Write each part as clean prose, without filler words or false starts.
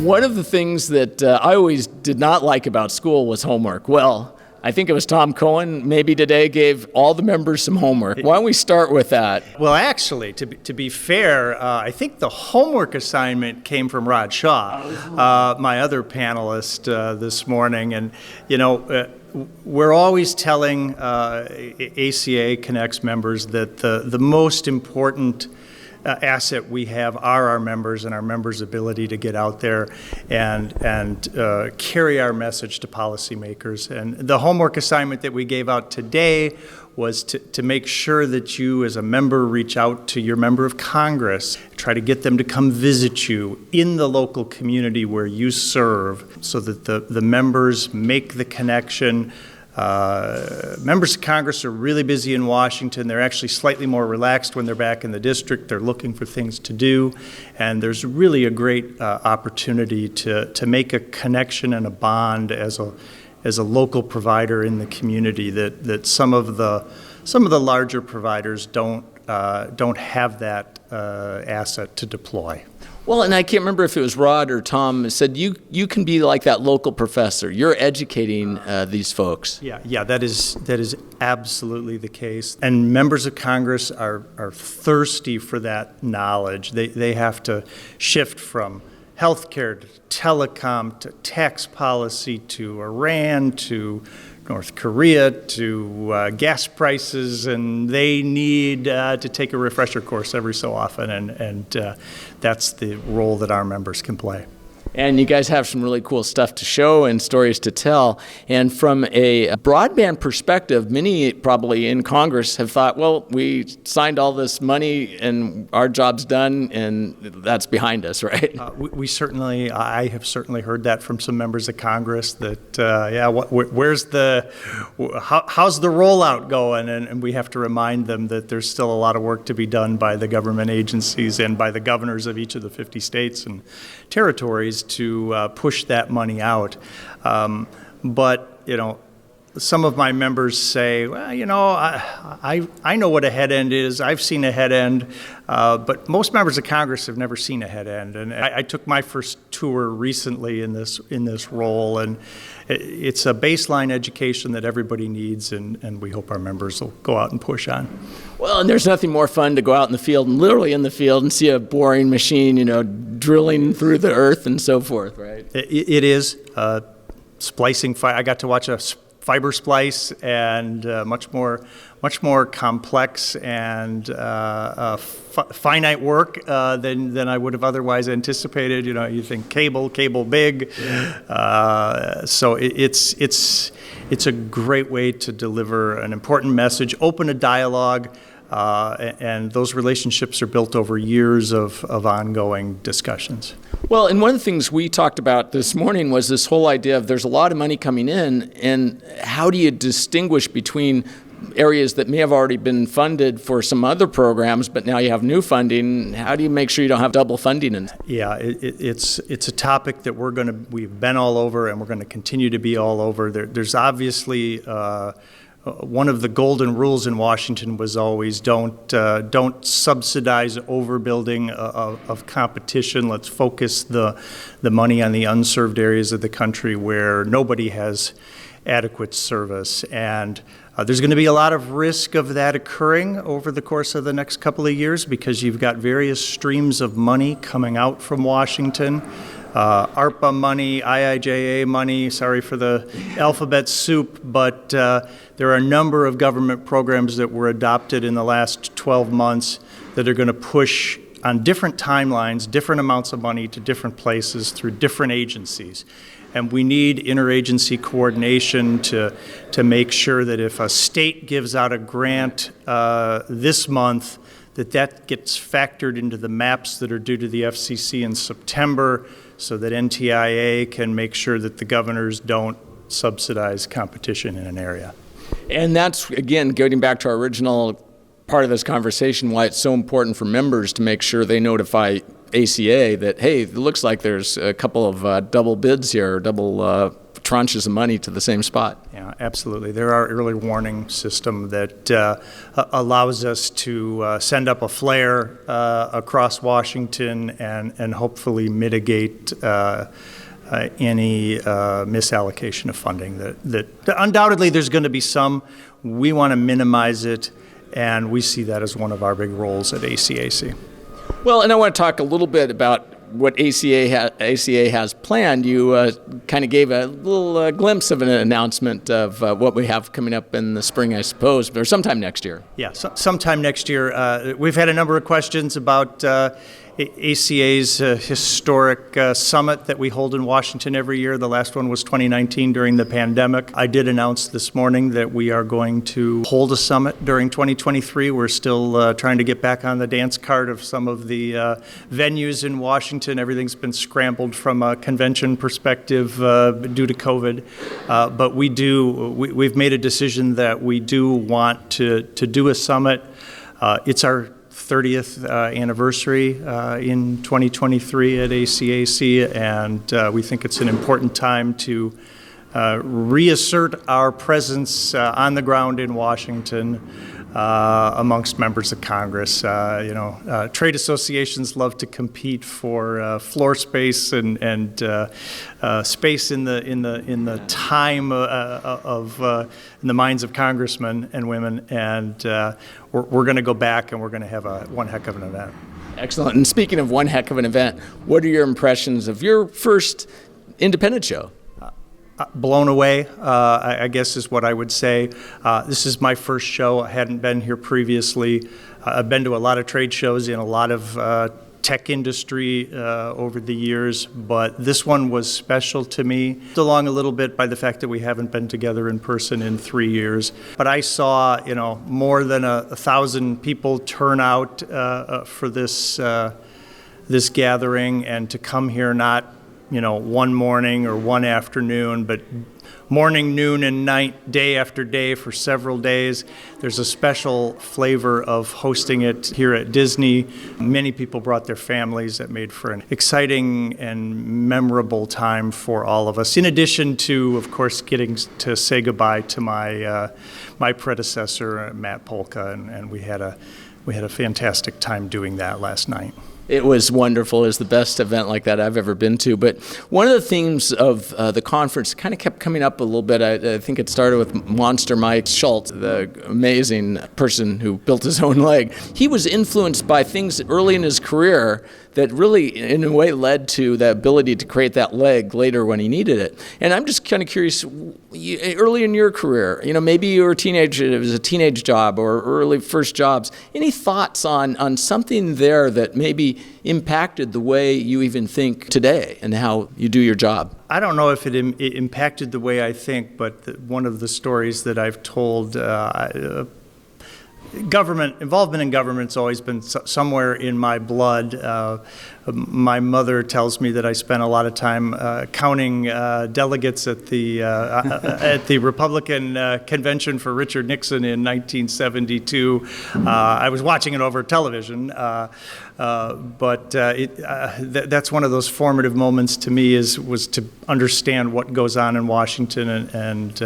One of the things that I always did not like about school was homework. Well, I think it was Tom Cohen, maybe today, gave all the members some homework. Why don't we start with that? Well, actually, to be fair, I think the homework assignment came from Rhod Shaw, my other panelist this morning. And, we're always telling ACA Connects members that the most important asset we have are our members and our members' ability to get out there and carry our message to policymakers. And the homework assignment that we gave out today was to make sure that you as a member reach out to your member of Congress, try to get them to come visit you in the local community where you serve so that the members make the connection. Members of Congress are really busy in Washington. They're actually slightly more relaxed when they're back in the district. They're looking for things to do. And there's really a great opportunity to make a connection and a bond as a local provider in the community that some of the larger providers don't have that asset to deploy. Well, and I can't remember if it was Rhod or Tom said you can be like that local professor. You're educating these folks. Yeah, that is absolutely the case. And members of Congress are thirsty for that knowledge. They have to shift from healthcare to telecom to tax policy to Iran to North Korea to gas prices, and they need to take a refresher course every so often, and that's the role that our members can play. And you guys have some really cool stuff to show and stories to tell. And from a broadband perspective, many probably in Congress have thought, well, we signed all this money and our job's done and that's behind us, right? I have certainly heard that from some members of Congress that, how's the rollout going? And we have to remind them that there's still a lot of work to be done by the government agencies and by the governors of each of the 50 states and territories to push that money out. But some of my members say, well, I know what a head end is. I've seen a head end, but most members of Congress have never seen a head end. And I took my first tour recently in this role, and it's a baseline education that everybody needs, and we hope our members will go out and push on. Well, and there's nothing more fun to go out in the field and literally in the field and see a boring machine, drilling through the earth and so forth, right? It is splicing. I got to watch a fiber splice, and much more complex and finite work than I would have otherwise anticipated. You think cable big. So it's a great way to deliver an important message, open a dialogue, and those relationships are built over years of ongoing discussions. Well, and one of the things we talked about this morning was this whole idea of there's a lot of money coming in, and how do you distinguish between areas that may have already been funded for some other programs, but now you have new funding? How do you make sure you don't have double funding? Yeah, it's a topic that we've been all over, and we're going to continue to be all over. There's obviously one of the golden rules in Washington was always don't subsidize overbuilding of competition. Let's focus the money on the unserved areas of the country where nobody has adequate service. And there's going to be a lot of risk of that occurring over the course of the next couple of years because you've got various streams of money coming out from Washington. ARPA money, IIJA money, sorry for the alphabet soup, but there are a number of government programs that were adopted in the last 12 months that are going to push on different timelines, different amounts of money to different places through different agencies. And we need interagency coordination to make sure that if a state gives out a grant this month, that gets factored into the maps that are due to the FCC in September, so that NTIA can make sure that the governors don't subsidize competition in an area. And that's, again, getting back to our original part of this conversation, why it's so important for members to make sure they notify ACA that, hey, it looks like there's a couple of double bids here, double tranches of money to the same spot. Yeah, absolutely. There are early warning system that allows us to send up a flare across Washington and hopefully mitigate any misallocation of funding. That undoubtedly there's going to be some. We want to minimize it, and we see that as one of our big roles at ACAC. Well, and I want to talk a little bit about what ACA has planned. You kind of gave a little glimpse of an announcement of what we have coming up in the spring, I suppose, or sometime next year. Yeah, sometime next year. We've had a number of questions about ACA's historic summit that we hold in Washington every year. The last one was 2019 during the pandemic. I did announce this morning that we are going to hold a summit during 2023. We're still trying to get back on the dance card of some of the venues in Washington. Everything's been scrambled from a convention perspective due to COVID. But we've made a decision that we do want to do a summit. It's our 30th anniversary in 2023 at ACAC, and we think it's an important time to reassert our presence on the ground in Washington amongst members of Congress. Trade associations love to compete for floor space and space in the time in the minds of congressmen and women, and we're going to go back and we're going to have one heck of an event. Excellent. And speaking of one heck of an event, what are your impressions of your first independent show? Blown away, I guess is what I would say. This is my first show. I hadn't been here previously. I've been to a lot of trade shows in a lot of tech industry over the years, but this one was special to me, along a little bit by the fact that we haven't been together in person in 3 years. But I saw, more than 1,000 people turn out for this gathering, and to come here not one morning or one afternoon, but morning, noon, and night, day after day for several days. There's a special flavor of hosting it here at Disney. Many people brought their families. That made for an exciting and memorable time for all of us. In addition to, of course, getting to say goodbye to my predecessor, Matt Polka, and we had a fantastic time doing that last night. It was wonderful. It was the best event like that I've ever been to. But one of the themes of the conference kind of kept coming up a little bit. I think it started with Monster Mike Schultz, the amazing person who built his own leg. He was influenced by things early in his career that really, in a way, led to the ability to create that leg later when he needed it. And I'm just kind of curious, early in your career, maybe you were a teenager, it was a teenage job or early first jobs. Any thoughts on something there that maybe impacted the way you even think today and how you do your job? I don't know if it impacted the way I think, but one of the stories that I've told, involvement in government's always been somewhere in my blood. My mother tells me that I spent a lot of time counting delegates at the Republican convention for Richard Nixon in 1972. I was watching it over television, but that's one of those formative moments to me was to understand what goes on in Washington and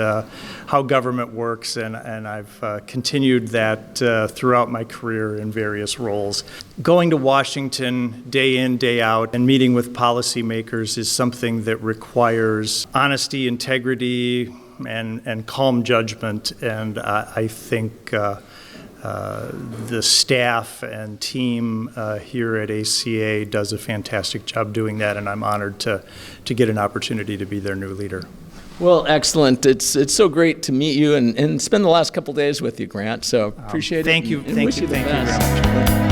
how government works, and I've continued that throughout my career in various roles. Going to Washington day in, day out, and meeting with policymakers is something that requires honesty, integrity, and calm judgment. And I think the staff and team here at ACA does a fantastic job doing that, and I'm honored to get an opportunity to be their new leader. Well, excellent. It's so great to meet you and spend the last couple days with you, Grant. So appreciate it. Thank you. And wish you the best. Thank you very much.